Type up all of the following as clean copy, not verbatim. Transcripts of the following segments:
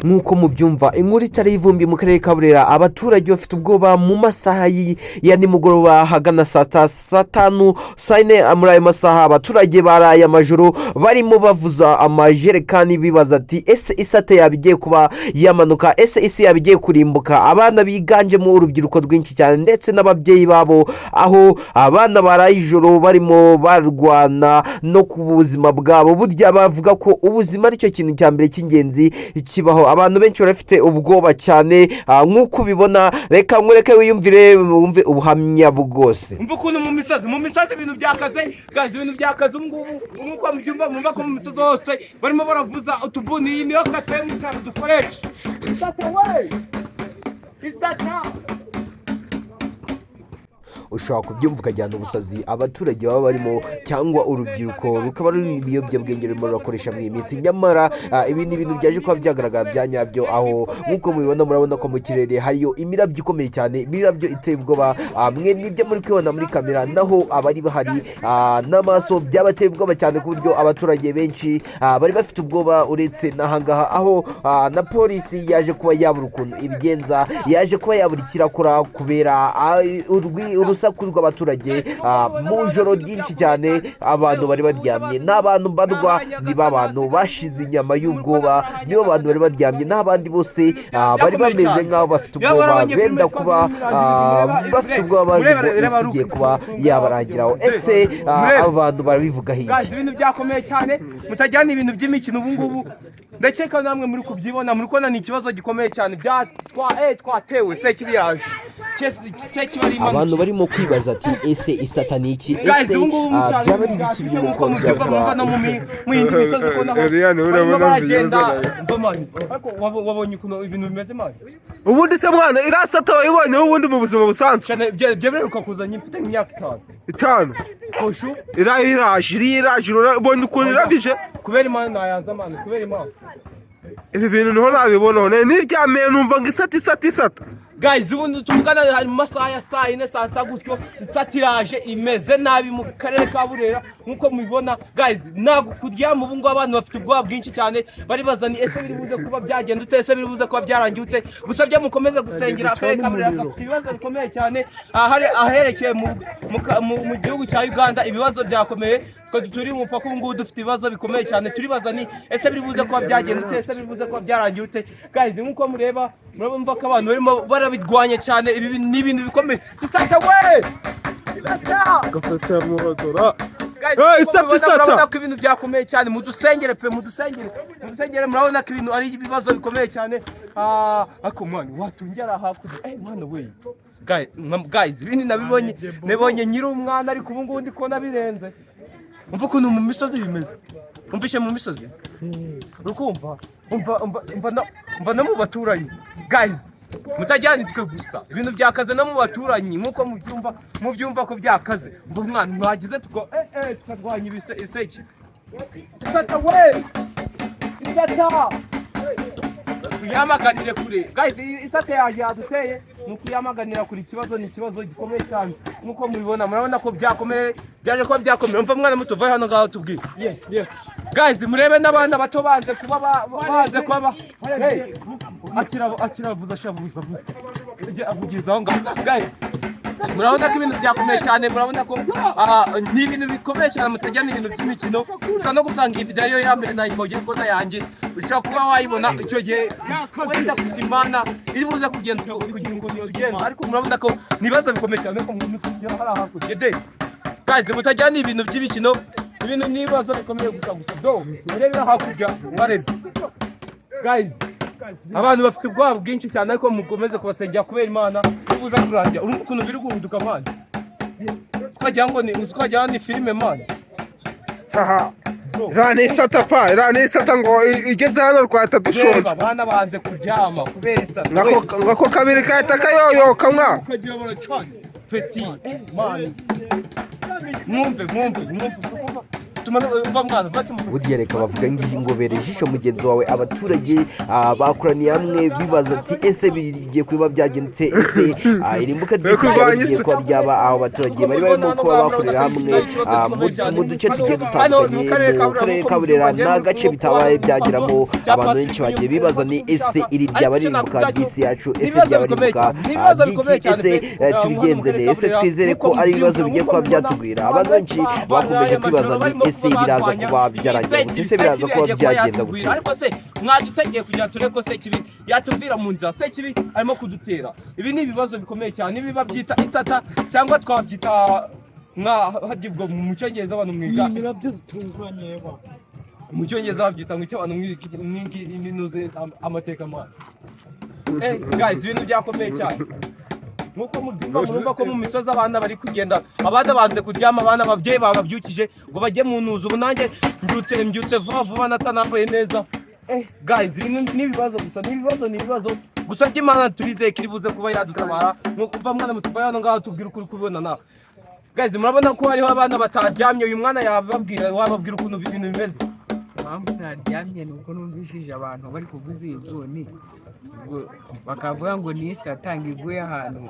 Nkuko mubyumva inkuru itari ivumbi mu karere ka Burera abaturage bafite ubwoba mu masaha ya nimugoroba hagana saa 5 saa 4 muri ayo masaha abaturage baraye amajoro barimo bavuza amajerekani bibaza ati ese ISATA yabigiye kuba yamanuka ese isi yabigiye kurimbuka abana biganje mu urubyiruko rwinshi cyane ndetse n'ababyeyi babo aho abana baraye ijoro barimo barwana no ku buzima bwabo burya bavuga ko ubuzima aricyo kintu cya mbere cy'ingenzi kibaho abantu benshi barafite ubwoba cyane nkuko ubibona reka nkureke wiyumvire wumve ubuhamya bwose umva ukuntu mu misozi ibintu byakaze gazi ibintu byakaze nkuko mubyumva mumva ko mu misozi hose barimo baravuza utubuni iyi niyo kateye mu cyaro dukoresha ISATA we ISATA ushobora kubyumva ukajyana ubusazi abaturage baba barimo cyangwa urubyiruko rukaba ruri ibiyobyabwenge rurimo rurakoresha mu iminsi nyamara ibi ni ibintu byaje kuba byagaragara bya nyabyo aho nk'uko mubibona murabona ko mu kirere hariyo imirabyo ikomeye cyane imirabyo iteye ubwoba mwe nibyo muri kwibona muri kamera naho abari bahari n'amaso byabateye ubwoba cyane ku buryo abaturage benshi bari bafite ubwoba uretse n'ahangaha aho na polisi yaje kuba yabura ukuntu ibigenza yaje kuba yabura ikirakora kubera urusaku rw'abaturage mu joro ryinshi cyane abantu bari baryamye n'abantu barwa niba abantu bashize inyama y'ubwoba nibo bantu bari baryamye n'abandi bose bari bameze nk'aho bafite ubwoba benda kuba bafite ubwoba bazi ngo isi igiye kuba yabarangiraho ese abantu barabivuga hirya ibintu byakomeye cyane mutajyana ibintu by'imikino ubu ngubu ndakeka namwe muri kubyibona muri kubona ni ikibazo gikomeye cyane twatewe se kibi yaje abantu barimo kwibaza ati ese ISATA ni iki ese byaba ari ibiki biri mu bikorwa byavuga mu yindi misozi ko naho baragenda wabonye ukuntu ibintu bimeze mani ubundi se mwana ISATA wayibonyeho ubundi mu buzima busanzwe byemeruka kuzanye mfite imyaka 5 koshu iraje ubonye ukuntu irabije kubera imana nayaza mani kubera imana ibi bintu niho nabibonaho niryamiye numva ngo ISATA guys ubundi tuvugana hari mu masaha ya saa 4 saa 5 gutyo ISATA iraje imeze nabi mu karere ka Burera nkuko mubibona guys nago kuryama ubu ngo abantu bafite ubwoba bwinshi cyane bari bazani ese biri buze kuba byagenda ute ese biri buze kuba byarangiye ute gusa bya mukomeze gusengera akarere ka Burera gafite ibibazo bikomeye cyane aherekeye mu gihugu cya Uganda ibibazo byakomeye turi mu paka ngo dufite ibibazo bikomeye cyane turibaza ni ese biri buze kuba byagenda ute ese biri buze kuba byarangiye ute guys nkuko mureba murabumva ko abantu barimo barabidwanye cyane ibi ni ibintu bikomeye ISATA we ISATA gafata mu hodora ISATA murabona ko ibintu byakomeye cyane mudusengere murabona ko ibintu ari ibibazo bikomeye cyane ako mwana watungera hakurya mwana we guys ibindi nabibonye nyiri umwana ariko ubu ngubu ndi kubona birenze umva ukuntu mu misozi bimeze umvishe mu misozi urukumva umva no mu baturanyi guys mutajyana itwe gusa ibintu byakaze no mu baturanyi nkuko mubyumva ko byakaze ngo mwana mwagize tukarwanya ibiseki ISATA we ISATA tuyamaganire kure guys ISATA yaduteye nukuyamaganira kuri ikibazo ni ikibazo gikomeye cyane nkuko mubibona murabona ko byakomeye byaje kuba byakomeye umva mwana muto vaye hano ngaho tubwire yes guys murebe n'abana bato banze kuba akiravuza shavuza avugiza aho ngaho guys murabona ko ibintu byakomeye cyane murabona ko ni ibintu bikomeye cyane mutajyana ibintu by'imikino usa no gusanga iyi video ariyo ya mbere nayikogiye ko yanjye ushobora kuba wayibona icyo gihe wenda imana iri buze kugenda ariko murabona ko nibaza bikomeye cyane ko mu hari hakurya guys mutajyana ibintu by'imikino ibintu nibaza bikomeye gusa do murebera hakurya barebe guys abantu bafite ubwoba bwinshi cyane ariko mukomeze kubasengera kubera imana ubuza kurangira urumva ukuntu biri guhinduka mwana twagira ngo ni filime mwana Rani isata pa, rani isata ngo igeze hano rwahita dushonje. Abana banze kuryama kubera isata. Ngako kabiri kahita kayoyoka mwa. Ukagira baracanye. Petit, man. Mwumve. burya reka bavuga ngo bere ijisho mugenzi wawe abaturage bakoraniye hamwe bibaza ati ese bigiye kuba byagenze ese irimbuka ry'igiye ko ryaba aho abaturage bari barimo kuba bakorera hamwe mu duce tugiye dutandukanye mu karere ka Burera n'agace bitabaye byageramo abantu benshi bagiye bibaza ni ese iri ryaba ari irimbuka ry'isi yacu ese ryaba ari irimbuka ry'iki ese tubigenze ne ese twizere ko ari ibibazo bigiye kuba byatugwira abantu benshi bakomeje kwibaza ni ese biraza kuba byarangira gute ese biraza kuba byagenda gute ariko se mwadusengeye kugira tureko se kibi yatuvira mu nzira se kibi arimo kudutera ibi ni ibibazo bikomeye cyane biba byita isata cyangwa twabyita hagibwo mu cyongereza abantu mwiga byose tunguranye mu cyongereza babyita ngo icyo abantu mwinuze amateka mwana guys ibintu byakomeye cyane nuko murumva ko mu misozi abana bari kugenda abana banze kuryama abana ababyeyi bababyukije ngo bajye mu ntuzu ubu nanjye mbyutse vuba natanambaye neza guys ibintu n'ibibazo gusa n'ibibazo gusa by'Imana turizeye kiri buze kuba yadutabara nuko kuva mwana mutuva hano ngaho tubwira ukuri kubona na guys murabona ko hariho abana bataryamye uyu mwana wababwira ukuntu ibintu bimeze mpamvu ntaryamye nuko numvishije abantu bari kuvuza ibigoni bakavuga ngo ni isata ngo iguye ahantu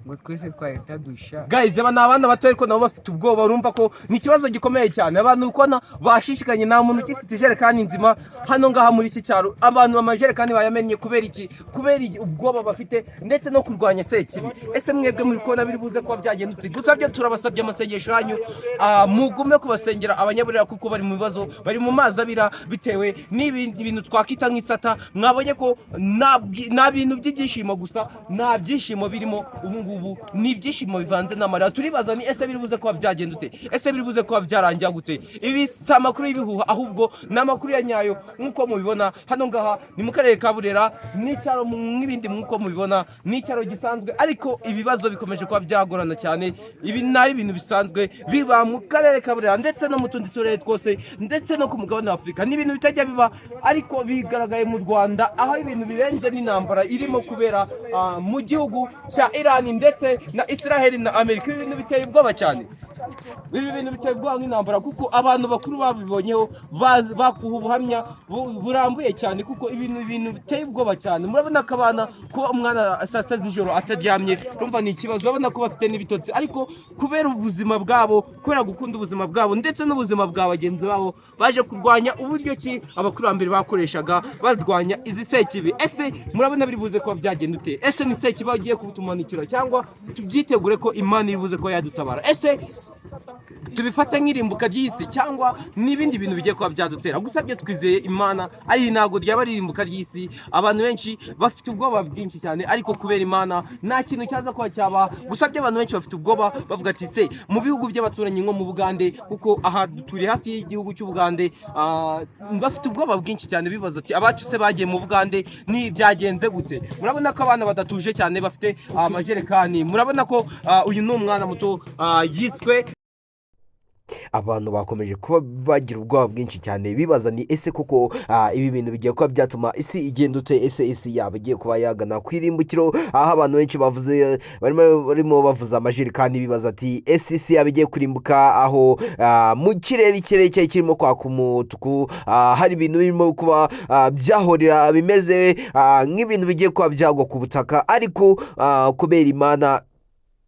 ngo twese twahita dusha guys aba ni abana bato ariko nabo bafite ubwoba urumva ko ni ikibazo gikomeye cyane abantu ukona bashishikanye nta muntu ugifite ijerekani nzima hano ngaha muri iki cyaro abantu amajerekani bayamenye kubera ubwoba bafite ndetse no kurwanya sekibi ese mwebwe muri kubona biri buze kuba byagenda uti gusa byo turabasabye amasengesho yanyu mugume kubasengera abanyaburera kuko bari mu bibazo bari mu mazi abira bitewe n'ibindi bintu twakita nk'isata mwabonye ko nta bintu by'ibyishimo gusa nta byishimo birimo ubu ngubu ni ibyishimo bivanze n'amarira turibaza ni ese biri buze kuba byagenda ute ese biri buze kuba byarangira gute ibi si amakuru y'ibihuha ahubwo ni amakuru ya nyayo nk'uko mubibona hano ngaha ni mu karere ka Burera n'icyaro nk'ibindi nk'uko mubibona n'icyaro gisanzwe ariko ibibazo bikomeje kuba byagorana cyane ibi nayo ibintu bisanzwe biba mu karere ka Burera ndetse no mu tundi turere twose ndetse no ku mugabane wa Afurika ni ibintu bitajya biba ariko bigaragaye mu Rwanda aho ibintu birenze n'intambara irimo kubera mu gihugu cya Iran ndetse na Israel na Amerika ibintu biteye ubwoba cyane ibi bintu biteye ubwoba nk'intambara kuko abantu bakuru babibonyeho bakuha ubuhamya burambuye cyane kuko ibintu biteye ubwoba cyane murabona ko abana kuba umwana saa sita z'ijoro ataryamye urumva ni ikibazo urabona ko bafite n'ibitotsi ariko kubera ubuzima bwabo kubera gukunda ubuzima bwabo ndetse n'ubuzima bwa bagenzi babo baje kurwanya uburyo ki abakurambere bakoreshaga barwanya izi sekibi ese murabona biri buze kuba byagenda ute ese ni sekibi bagiye kutumanikira cyangwa tubyitegure ko Imana iri buze kuba yadutabara ese tubifate nk'irimbuka ry'isi cyangwa n'ibindi bintu bigiye kuba byadutera gusa byo twizeye Imana ari ntago ryaba ari irimbuka ry'isi abantu benshi bafite ubwoba bwinshi cyane ariko kubera Imana nta kintu cyaza kuba cyaba gusa byo abantu benshi bafite ubwoba bavuga ati se mu bihugu by'abaturanyi nko mu Bugande kuko aha turi hafi y'igihugu cy'u Bugande bafite ubwoba bwinshi cyane bibaza ati abacu se bagiye mu Bugande ni byagenze gute murabona ko abana badatuje cyane bafite amajerekani murabona ko uyu ni umwana muto yiswe abantu bakomeje kuba bagira ubwoba bwinshi cyane bibaza ni ese koko ibi bintu bigiye kuba byatuma isi igenda ute ese isi yaba igiye kuba yagana ku irimbukiro aho abantu benshi bavuze barimo bavuza amajerekani bibaza ati ese isi yaba igiye kurimbuka aho mu kirere kirimo kwaka umutuku hari ibintu birimo kuba byahorera bimeze nk'ibintu bigiye kuba byagwa ku butaka ariko kubera Imana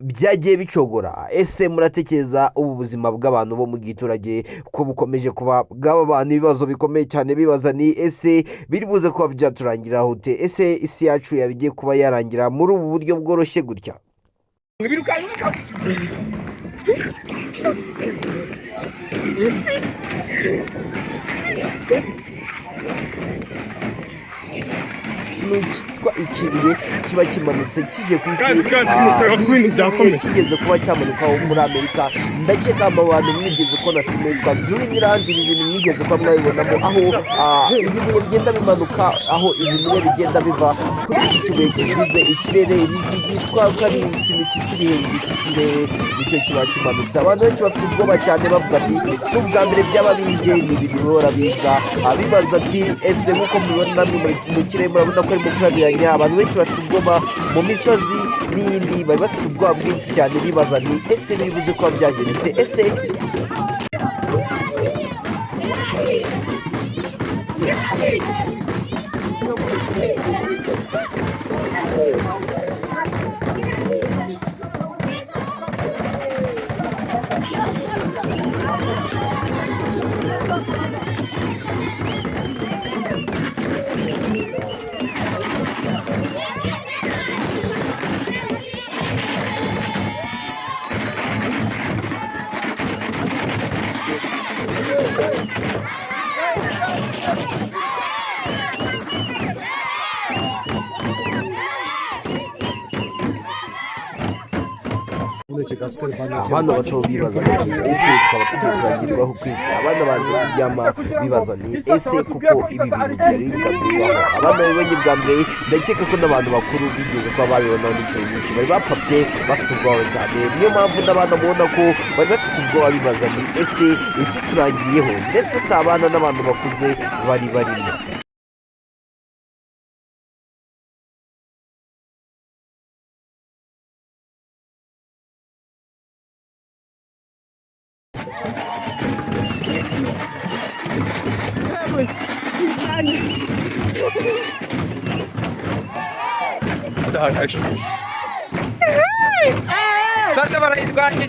byagiye bicogora ese muratekereza ubu buzima bw'abantu bo mu giturage ko bukomeje kuba bw'aba bantu ibibazo bikomeye cyane bibaza ni ese biri buze kuba byaturangira hute ese isi yacu yabigiye kuba yarangira muri ubu buryo bworoshye gutya ikintu cyitwa ikibuye kiba kimanutse kije ku isi kigeze kuba cyamanuka muri Amerika ndakeka abantu mwigeze kubona filime yitwa Greenland ibi bintu mwigeze kuba mwabibonamo aho ibibuye bigenda bimanuka aho ibibuye bigenda biva kuri iki kibuye kigize ikirere byitwa ko ari ikintu kikiri ikirere nicyo kiba kimanutse abantu benshi bafite ubwoba cyane bavuga ati si ubwa mbere byaba bije ni ibintu bihora biza bibaza ati ese nk'uko mubibona mu kirere murabona ko arimo kurabiranya abantu benshi bafite ubwoba mu misozi n'iyindi bari bafite ubwoba bwinshi cyane bibaza ni ese biri buze kuba byagenze ese abana bato bibaza ati ese twaba tugiye kurangirwaho ku isi abana banze kuryama bibaza ni ese kuko ibi bintu byari bigabibaho abana babonye bwa mbere ndakeka ko n'abantu bakuru bigeze kuba babibona n'inshuro nyinshi bari bapapye bafite ubwoba cyane niyo mpamvu n'abana mubona ko bari bafite ubwoba bibaza ni ese isi turangiriyeho ndetse si abana n'abantu bakuze bari barimo Sasa barayirwanye